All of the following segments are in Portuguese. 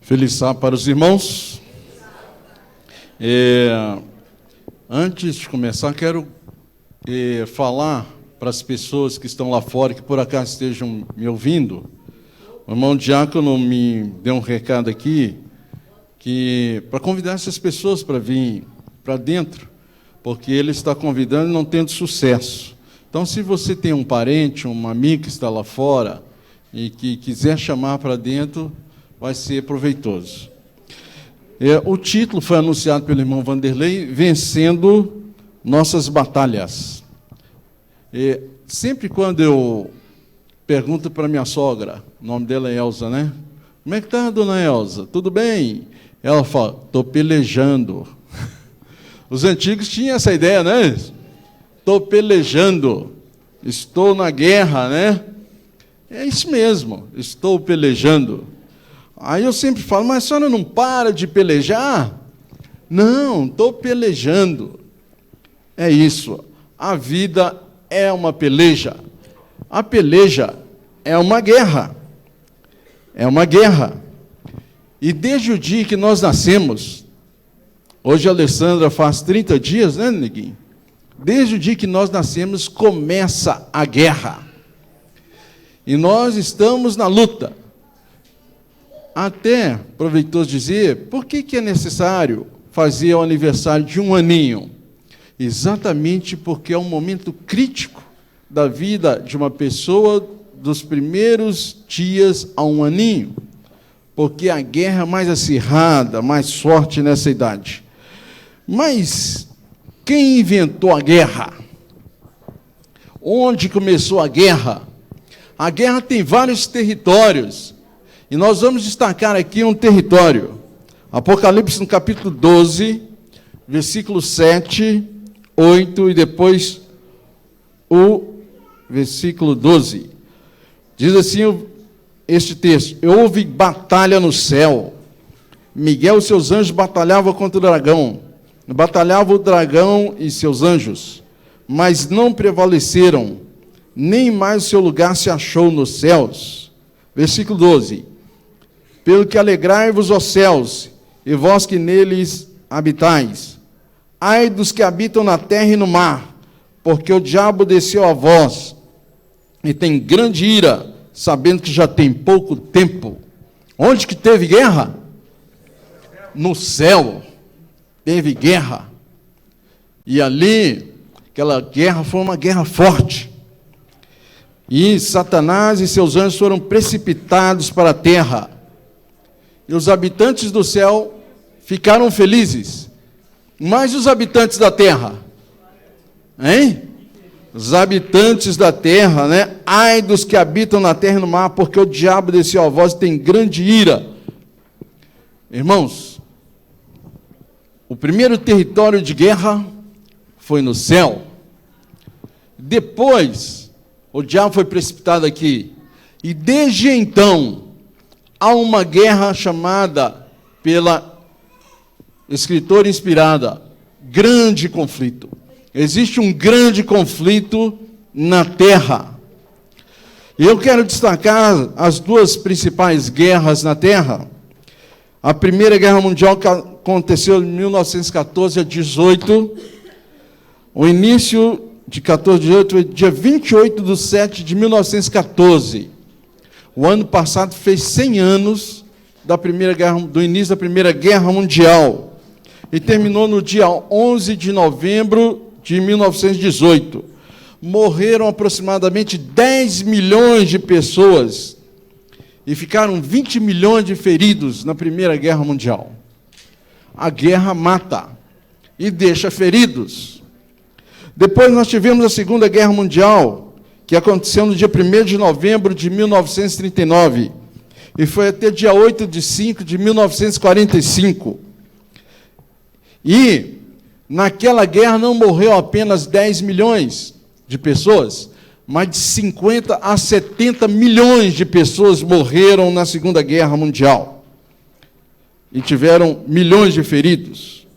Feliz sábado para os irmãos. Antes de começar, quero falar para as pessoas que estão lá fora, que por acaso estejam me ouvindo. O irmão Diácono me deu um recado aqui, para convidar essas pessoas para vir para dentro, porque ele está convidando e não tendo sucesso. Então, se você tem um parente, um amigo que está lá fora e que quiser chamar para dentro, vai ser proveitoso. O título foi anunciado pelo irmão Vanderlei, Vencendo Nossas Batalhas. Sempre quando eu pergunto para minha sogra, o nome dela é Elza, né? Como é que está, dona Elza? Tudo bem? Ela fala, estou pelejando. Os antigos tinham essa ideia, né? Estou pelejando, estou na guerra, né? É isso mesmo, estou pelejando. Aí eu sempre falo, mas a senhora não para de pelejar? Não, estou pelejando. É isso, a vida é uma peleja. A peleja é uma guerra. É uma guerra. E desde o dia que nós nascemos, hoje a Alessandra faz 30 dias, né, neguinho? Desde o dia que nós nascemos, começa a guerra. E nós estamos na luta. Até, proveitoso dizer, por que é necessário fazer o aniversário de um aninho? Exatamente porque é um momento crítico da vida de uma pessoa dos primeiros dias a um aninho. Porque a guerra é mais acirrada, mais forte nessa idade. Mas quem inventou a guerra? Onde começou a guerra? A guerra tem vários territórios. E nós vamos destacar aqui um território. Apocalipse, no capítulo 12, versículo 7, 8 e depois o versículo 12. Diz assim este texto: houve batalha no céu. Miguel e seus anjos batalhavam contra o dragão. Batalhava o dragão e seus anjos, mas não prevaleceram, nem mais o seu lugar se achou nos céus. Versículo 12. Pelo que alegrai-vos, ó céus, e vós que neles habitais. Ai dos que habitam na terra e no mar, porque o diabo desceu a vós, e tem grande ira, sabendo que já tem pouco tempo. Onde que teve guerra? No céu. Teve guerra. E ali, aquela guerra foi uma guerra forte. E Satanás e seus anjos foram precipitados para a terra. E os habitantes do céu ficaram felizes. Mas os habitantes da terra? Hein? Os habitantes da terra, né? Ai dos que habitam na terra e no mar, porque o diabo desceu a vós e tem grande ira. Irmãos, o primeiro território de guerra foi no céu. Depois, o diabo foi precipitado aqui. E desde então, há uma guerra chamada, pela escritora inspirada, grande conflito. Existe um grande conflito na terra. E eu quero destacar as duas principais guerras na terra. A Primeira Guerra Mundial, que aconteceu em 1914 a 18. O início de 14 a 18 foi dia 28/7 de 1914. O ano passado fez 100 anos do início da Primeira Guerra Mundial. E terminou no dia 11 de novembro de 1918. Morreram aproximadamente 10 milhões de pessoas e ficaram 20 milhões de feridos na Primeira Guerra Mundial. A guerra mata e deixa feridos. Depois nós tivemos a Segunda Guerra Mundial, que aconteceu no dia 1º de novembro de 1939, e foi até dia 8/5 de 1945. E, naquela guerra, não morreu apenas 10 milhões de pessoas, mas de 50 a 70 milhões de pessoas morreram na Segunda Guerra Mundial. E tiveram milhões de feridos.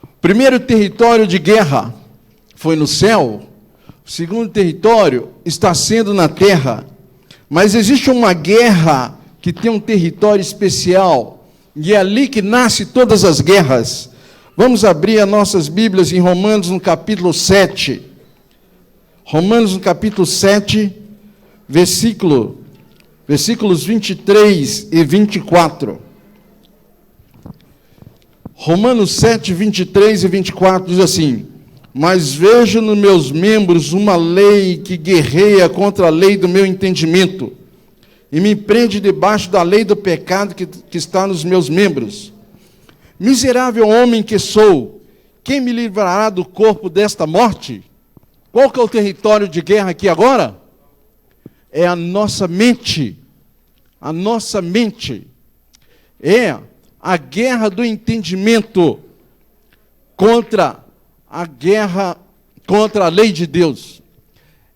O primeiro território de guerra foi no céu. O segundo território está sendo na terra. Mas existe uma guerra que tem um território especial, e é ali que nasce todas as guerras. Vamos abrir as nossas Bíblias em Romanos, no capítulo 7. Romanos, no capítulo 7, versículos 23 e 24. Romanos 7, 23 e 24 diz assim: mas vejo nos meus membros uma lei que guerreia contra a lei do meu entendimento, e me prende debaixo da lei do pecado que está nos meus membros. Miserável homem que sou, quem me livrará do corpo desta morte? Qual que é o território de guerra aqui agora? É a nossa mente. A nossa mente. É a guerra do entendimento contra a guerra contra a lei de Deus.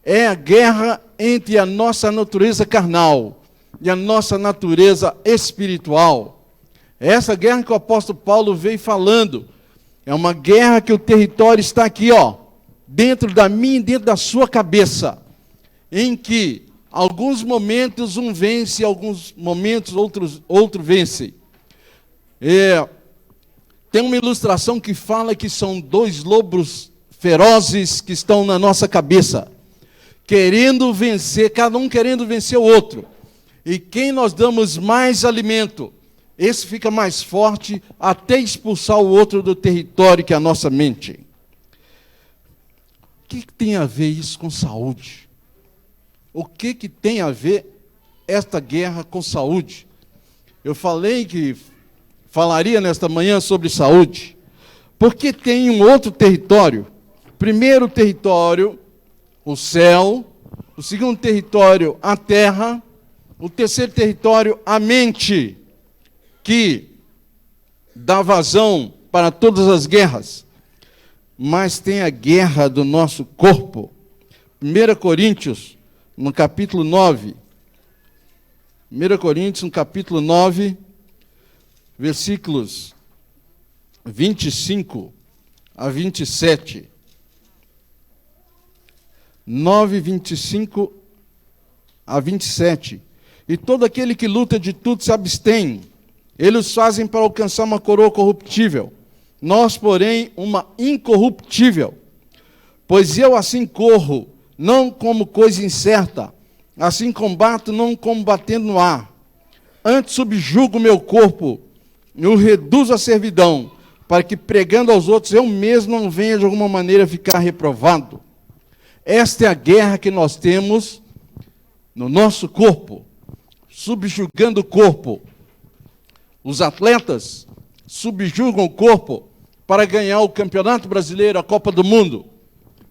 É a guerra entre a nossa natureza carnal e a nossa natureza espiritual. Essa guerra que o apóstolo Paulo veio falando, é uma guerra que o território está aqui, dentro da minha e dentro da sua cabeça, em que alguns momentos um vence, alguns momentos outro vence. Tem uma ilustração que fala que são dois lobos ferozes que estão na nossa cabeça, querendo vencer, cada um querendo vencer o outro. E quem nós damos mais alimento, esse fica mais forte até expulsar o outro do território que é a nossa mente. O que tem a ver isso com saúde? O que tem a ver esta guerra com saúde? Eu falei que falaria nesta manhã sobre saúde, porque tem um outro território. Primeiro território, o céu. O segundo território, a terra. O terceiro território, a mente, que dá vazão para todas as guerras. Mas tem a guerra do nosso corpo. 1 Coríntios, no capítulo 9. 1 Coríntios, no capítulo 9, versículos 25 a 27. 9, 25 a 27. E todo aquele que luta de tudo se abstém. Eles fazem para alcançar uma coroa corruptível. Nós, porém, uma incorruptível. Pois eu assim corro, não como coisa incerta. Assim combato, não como batendo no ar. Antes subjugo o meu corpo e o reduzo à servidão, para que pregando aos outros eu mesmo não venha de alguma maneira ficar reprovado. Esta é a guerra que nós temos no nosso corpo, subjugando o corpo. Os atletas subjugam o corpo para ganhar o Campeonato Brasileiro, a Copa do Mundo,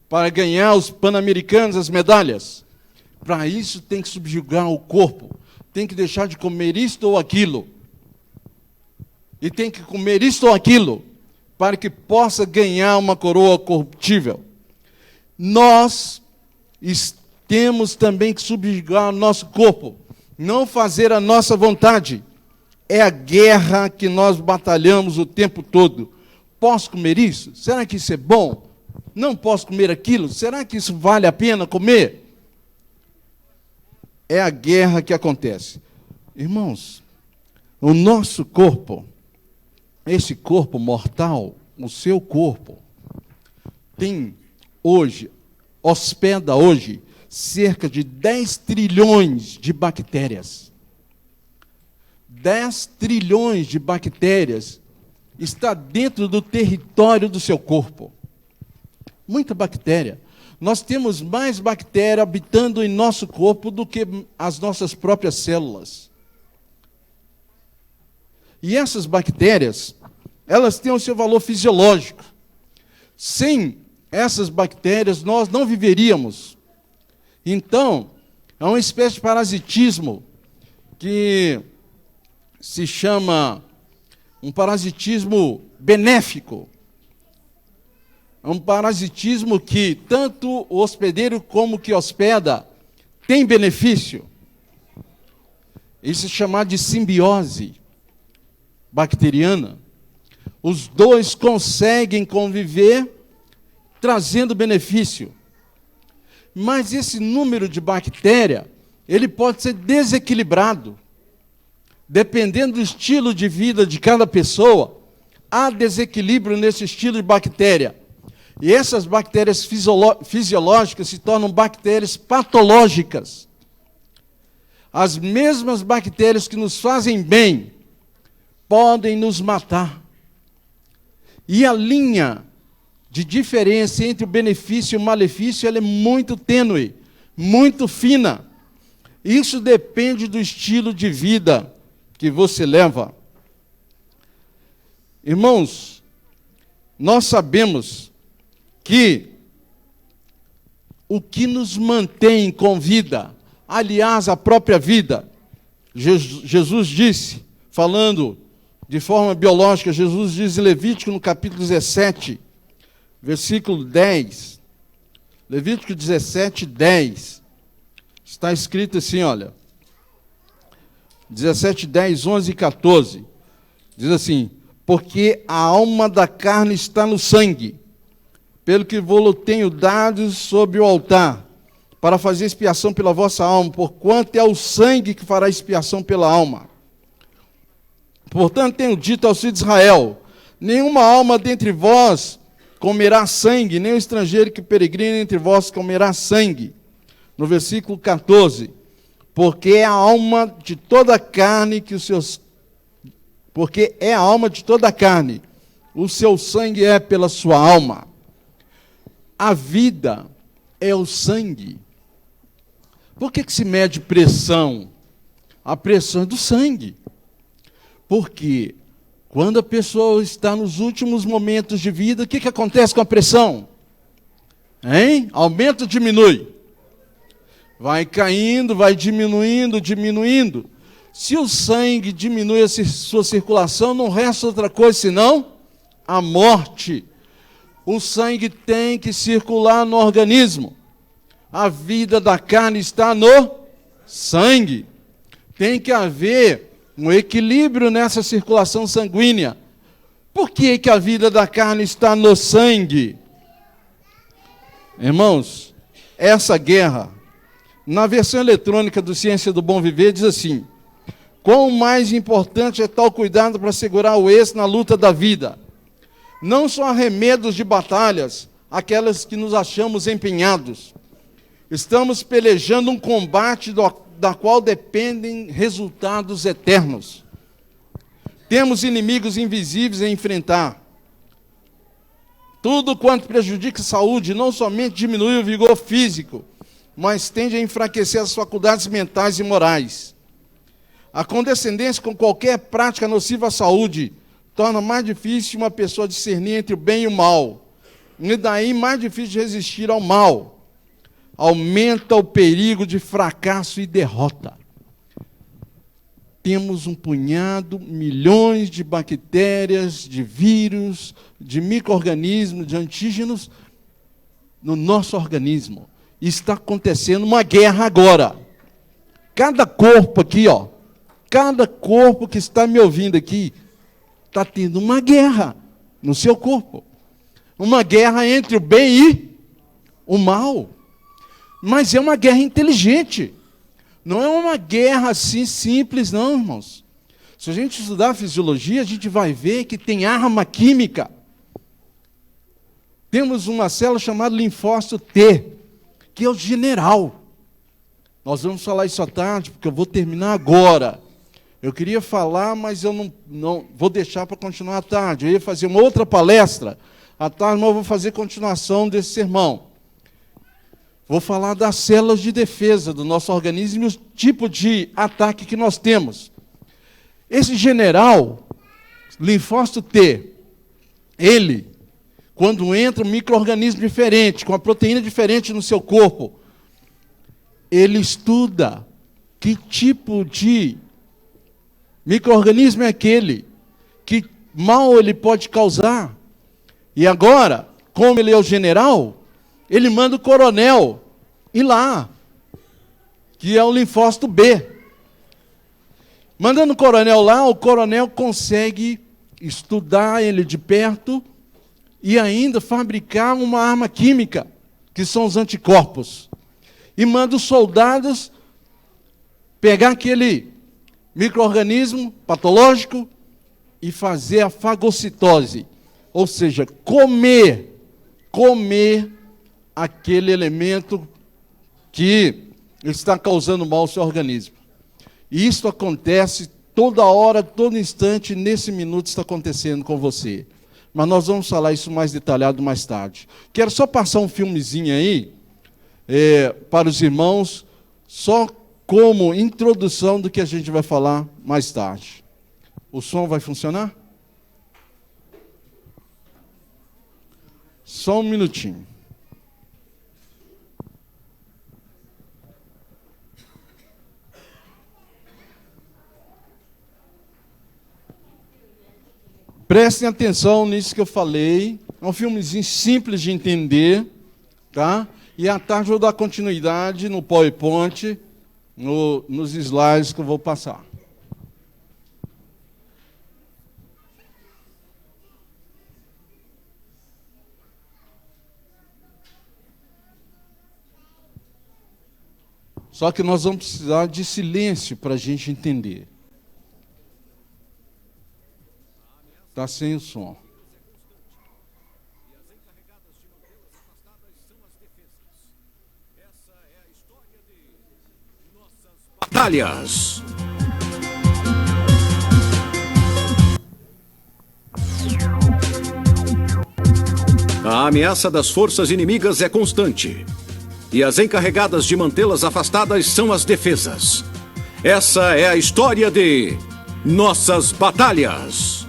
para ganhar os Pan-Americanos, as medalhas. Para isso tem que subjugar o corpo, tem que deixar de comer isto ou aquilo. E tem que comer isto ou aquilo, para que possa ganhar uma coroa corruptível. Nós temos também que subjugar o nosso corpo, não fazer a nossa vontade. É a guerra que nós batalhamos o tempo todo. Posso comer isso? Será que isso é bom? Não posso comer aquilo? Será que isso vale a pena comer? É a guerra que acontece. Irmãos, o nosso corpo, esse corpo mortal, o seu corpo, hospeda hoje cerca de 10 trilhões de bactérias. 10 trilhões de bactérias está dentro do território do seu corpo. Muita bactéria. Nós temos mais bactéria habitando em nosso corpo do que as nossas próprias células. E essas bactérias, elas têm o seu valor fisiológico. Sem essas bactérias, nós não viveríamos. Então, é uma espécie de parasitismo que se chama um parasitismo benéfico. É um parasitismo que tanto o hospedeiro como o que hospeda tem benefício. Isso é chamado de simbiose bacteriana. Os dois conseguem conviver trazendo benefício. Mas esse número de bactéria, ele pode ser desequilibrado. dependendo do estilo de vida de cada pessoa, há desequilíbrio nesse estilo de bactéria. E essas bactérias fisiológicas se tornam bactérias patológicas. As mesmas bactérias que nos fazem bem podem nos matar. E a linha de diferença entre o benefício e o malefício ela é muito tênue, muito fina. Isso depende do estilo de vida que você leva. Irmãos, nós sabemos que o que nos mantém com vida, aliás, a própria vida, Jesus disse, falando de forma biológica, Jesus diz em Levítico, no capítulo 17, versículo 10, Levítico 17, 10, está escrito assim, olha, 17, 10, 11 e 14, diz assim, porque a alma da carne está no sangue, pelo que vou-lo tenho dado sobre o altar, para fazer expiação pela vossa alma, porquanto é o sangue que fará expiação pela alma. Portanto, tenho dito aos filhos de Israel, nenhuma alma dentre vós comerá sangue, nem o estrangeiro que peregrina entre vós comerá sangue. No versículo 14, porque é a alma de toda a carne que os seus... Porque é a alma de toda a carne, o seu sangue é pela sua alma. A vida é o sangue. Por que se mede pressão? A pressão é do sangue. Porque quando a pessoa está nos últimos momentos de vida, o que acontece com a pressão? Hein? Aumenta ou diminui? Vai caindo, vai diminuindo, diminuindo. Se o sangue diminui a sua circulação, não resta outra coisa senão a morte. O sangue tem que circular no organismo. A vida da carne está no sangue. Tem que haver um equilíbrio nessa circulação sanguínea. Por que a vida da carne está no sangue? Irmãos, essa guerra, na versão eletrônica do Ciência do Bom Viver, diz assim, quão mais importante é tal cuidado para segurar o êxito na luta da vida. Não são arremedos de batalhas, aquelas que nos achamos empenhados. Estamos pelejando um combate da qual dependem resultados eternos. Temos inimigos invisíveis a enfrentar. Tudo quanto prejudica a saúde não somente diminui o vigor físico, mas tende a enfraquecer as faculdades mentais e morais. A condescendência com qualquer prática nociva à saúde torna mais difícil uma pessoa discernir entre o bem e o mal. E daí mais difícil de resistir ao mal. Aumenta o perigo de fracasso e derrota. Temos um punhado, milhões de bactérias, de vírus, de micro-organismos, de antígenos no nosso organismo. Está acontecendo uma guerra agora. Cada corpo aqui, ó, cada corpo que está me ouvindo aqui, está tendo uma guerra no seu corpo. Uma guerra entre o bem e o mal. Mas é uma guerra inteligente. Não é uma guerra assim simples, não, irmãos. Se a gente estudar a fisiologia, a gente vai ver que tem arma química. Temos uma célula chamada linfócito T, que é o general. Nós vamos falar isso à tarde, porque eu vou terminar agora. Eu queria falar, mas eu não vou deixar para continuar à tarde. Eu ia fazer uma outra palestra à tarde, mas eu vou fazer continuação desse sermão. Vou falar das células de defesa do nosso organismo e o tipo de ataque que nós temos. Esse general, linfócito T, ele, quando entra um micro-organismo diferente, com uma proteína diferente no seu corpo, ele estuda que tipo de micro-organismo é aquele, que mal ele pode causar. E agora, como ele é o general, ele manda o coronel ir lá, que é o linfócito B. Mandando o coronel lá, o coronel consegue estudar ele de perto e ainda fabricar uma arma química, que são os anticorpos. E manda os soldados pegar aquele micro-organismo patológico e fazer a fagocitose, ou seja, comer aquele elemento que está causando mal ao seu organismo. E isso acontece toda hora, todo instante, nesse minuto está acontecendo com você. Mas nós vamos falar isso mais detalhado mais tarde. Quero só passar um filmezinho aí, para os irmãos, só como introdução do que a gente vai falar mais tarde. O som vai funcionar? Só um minutinho. Prestem atenção nisso que eu falei. É um filmezinho simples de entender, tá? E à tarde eu vou dar continuidade no PowerPoint, nos slides que eu vou passar. Só que nós vamos precisar de silêncio para a gente entender. Está sem o som. Batalhas. A ameaça das forças inimigas é constante. E as encarregadas de mantê-las afastadas são as defesas. Essa é a história de Nossas Batalhas.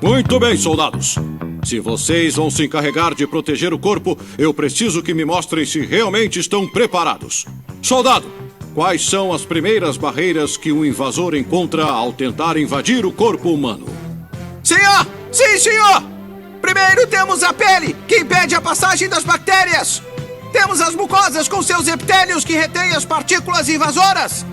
Muito bem, soldados. Se vocês vão se encarregar de proteger o corpo, eu preciso que me mostrem se realmente estão preparados. Soldado, quais são as primeiras barreiras que um invasor encontra ao tentar invadir o corpo humano? Senhor! Sim, senhor! Primeiro temos a pele, que impede a passagem das bactérias. Temos as mucosas com seus epitélios que retêm as partículas invasoras.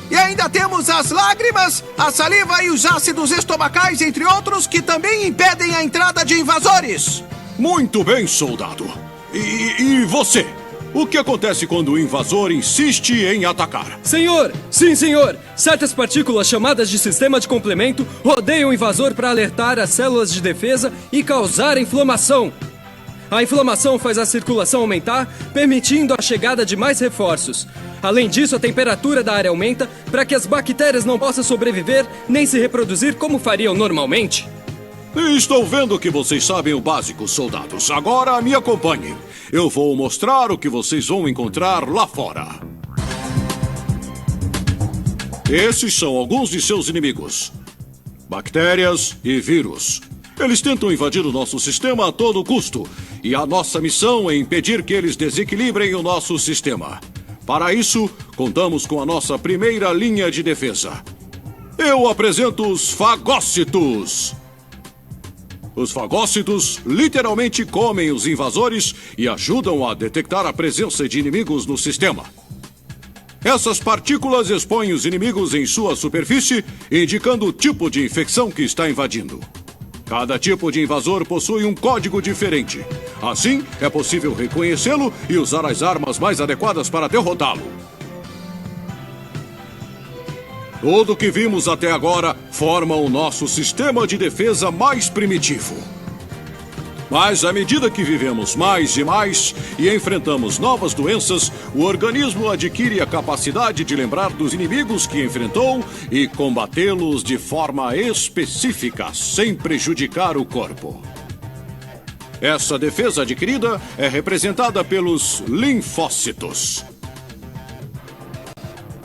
E ainda temos as lágrimas, a saliva e os ácidos estomacais, entre outros, que também impedem a entrada de invasores. Muito bem, soldado. E você? O que acontece quando o invasor insiste em atacar? Senhor! Sim, senhor! Certas partículas chamadas de sistema de complemento rodeiam o invasor para alertar as células de defesa e causar inflamação. A inflamação faz a circulação aumentar, permitindo a chegada de mais reforços. Além disso, a temperatura da área aumenta para que as bactérias não possam sobreviver nem se reproduzir como fariam normalmente. Estou vendo que vocês sabem o básico, soldados. Agora me acompanhem. Eu vou mostrar o que vocês vão encontrar lá fora. Esses são alguns de seus inimigos: bactérias e vírus. Eles tentam invadir o nosso sistema a todo custo, e a nossa missão é impedir que eles desequilibrem o nosso sistema. Para isso, contamos com a nossa primeira linha de defesa. Eu apresento os fagócitos. Os fagócitos literalmente comem os invasores e ajudam a detectar a presença de inimigos no sistema. Essas partículas expõem os inimigos em sua superfície, indicando o tipo de infecção que está invadindo. Cada tipo de invasor possui um código diferente. Assim, é possível reconhecê-lo e usar as armas mais adequadas para derrotá-lo. Tudo o que vimos até agora forma o nosso sistema de defesa mais primitivo. Mas à medida que vivemos mais e mais e enfrentamos novas doenças, o organismo adquire a capacidade de lembrar dos inimigos que enfrentou e combatê-los de forma específica, sem prejudicar o corpo. Essa defesa adquirida é representada pelos linfócitos.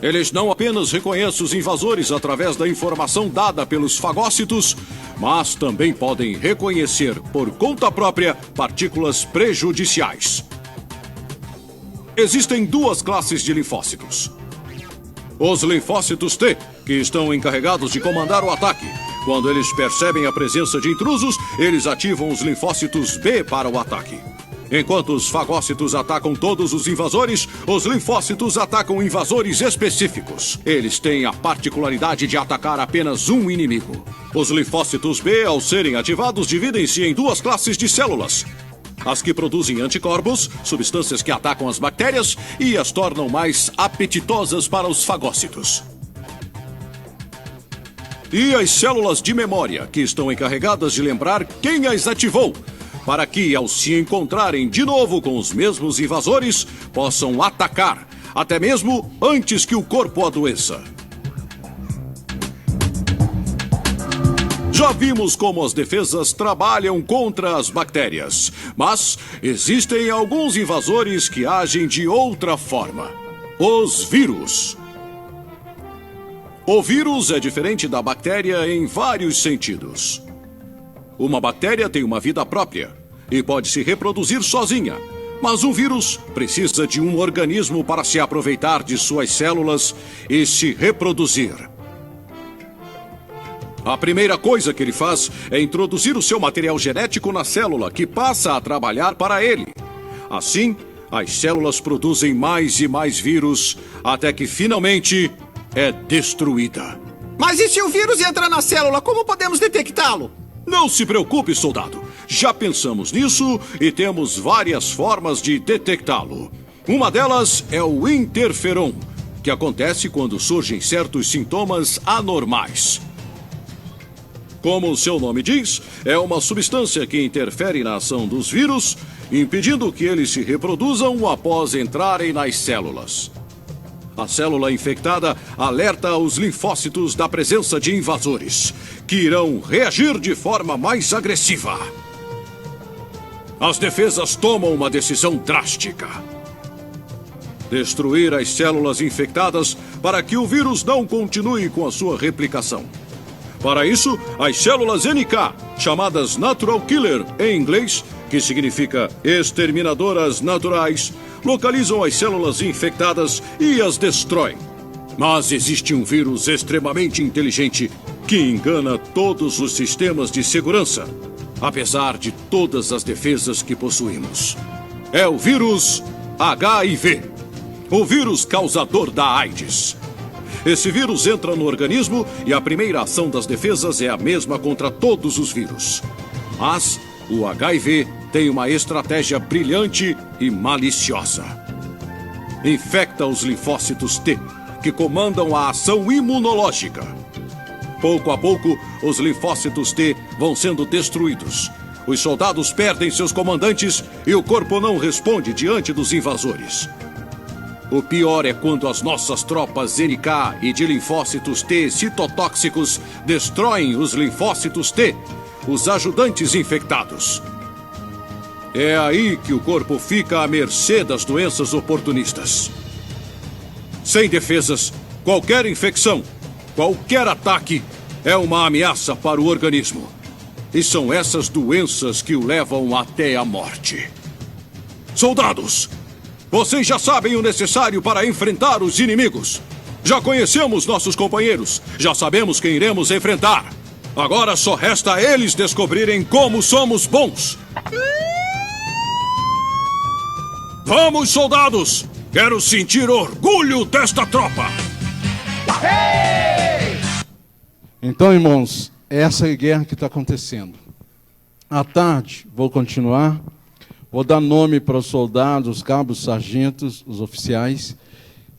Eles não apenas reconhecem os invasores através da informação dada pelos fagócitos, mas também podem reconhecer, por conta própria, partículas prejudiciais. Existem duas classes de linfócitos. Os linfócitos T, que estão encarregados de comandar o ataque, Quando eles percebem a presença de intrusos, eles ativam os linfócitos B para o ataque. Enquanto os fagócitos atacam todos os invasores, os linfócitos atacam invasores específicos. Eles têm a particularidade de atacar apenas um inimigo. Os linfócitos B, ao serem ativados, dividem-se em duas classes de células. As que produzem anticorpos, substâncias que atacam as bactérias e as tornam mais apetitosas para os fagócitos. E as células de memória, que estão encarregadas de lembrar quem as ativou, para que, ao se encontrarem de novo com os mesmos invasores, possam atacar, até mesmo antes que o corpo adoeça. Já vimos como as defesas trabalham contra as bactérias, mas existem alguns invasores que agem de outra forma. Os vírus. O vírus é diferente da bactéria em vários sentidos. Uma bactéria tem uma vida própria e pode se reproduzir sozinha, mas um vírus precisa de um organismo para se aproveitar de suas células e se reproduzir. A primeira coisa que ele faz é introduzir o seu material genético na célula, que passa a trabalhar para ele. Assim, as células produzem mais e mais vírus, até que finalmente é destruída. Mas e se o vírus entra na célula, como podemos detectá-lo? Não se preocupe, soldado. Já pensamos nisso e temos várias formas de detectá-lo. Uma delas é o interferon, que acontece quando surgem certos sintomas anormais. Como o seu nome diz, é uma substância que interfere na ação dos vírus, impedindo que eles se reproduzam após entrarem nas células. A célula infectada alerta os linfócitos da presença de invasores, que irão reagir de forma mais agressiva. As defesas tomam uma decisão drástica: destruir as células infectadas para que o vírus não continue com a sua replicação. Para isso, as células NK, chamadas Natural Killer em inglês, que significa exterminadoras naturais, localizam as células infectadas e as destroem. Mas existe um vírus extremamente inteligente que engana todos os sistemas de segurança, apesar de todas as defesas que possuímos. É o vírus HIV, o vírus causador da AIDS. Esse vírus entra no organismo e a primeira ação das defesas é a mesma contra todos os vírus. Mas o HIV tem uma estratégia brilhante e maliciosa. Infecta os linfócitos T, que comandam a ação imunológica. Pouco a pouco, os linfócitos T vão sendo destruídos. Os soldados perdem seus comandantes e o corpo não responde diante dos invasores. O pior é quando as nossas tropas NK e de linfócitos T citotóxicos destroem os linfócitos T, os ajudantes infectados. É aí que o corpo fica à mercê das doenças oportunistas. Sem defesas, qualquer infecção, qualquer ataque é uma ameaça para o organismo. E são essas doenças que o levam até a morte. Soldados! Vocês já sabem o necessário para enfrentar os inimigos. Já conhecemos nossos companheiros. Já sabemos quem iremos enfrentar. Agora só resta a eles descobrirem como somos bons. Vamos, soldados! Quero sentir orgulho desta tropa! Então, irmãos, essa é a guerra que está acontecendo. À tarde, vou continuar. Vou dar nome para os soldados, os cabos, os sargentos, os oficiais,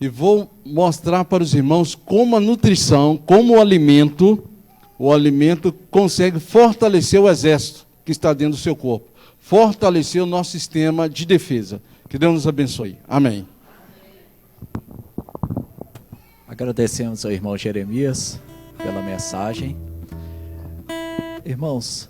e vou mostrar para os irmãos como a nutrição, como o alimento consegue fortalecer o exército que está dentro do seu corpo, fortalecer o nosso sistema de defesa. Que Deus nos abençoe. Amém. Agradecemos ao irmão Jeremias pela mensagem. Irmãos,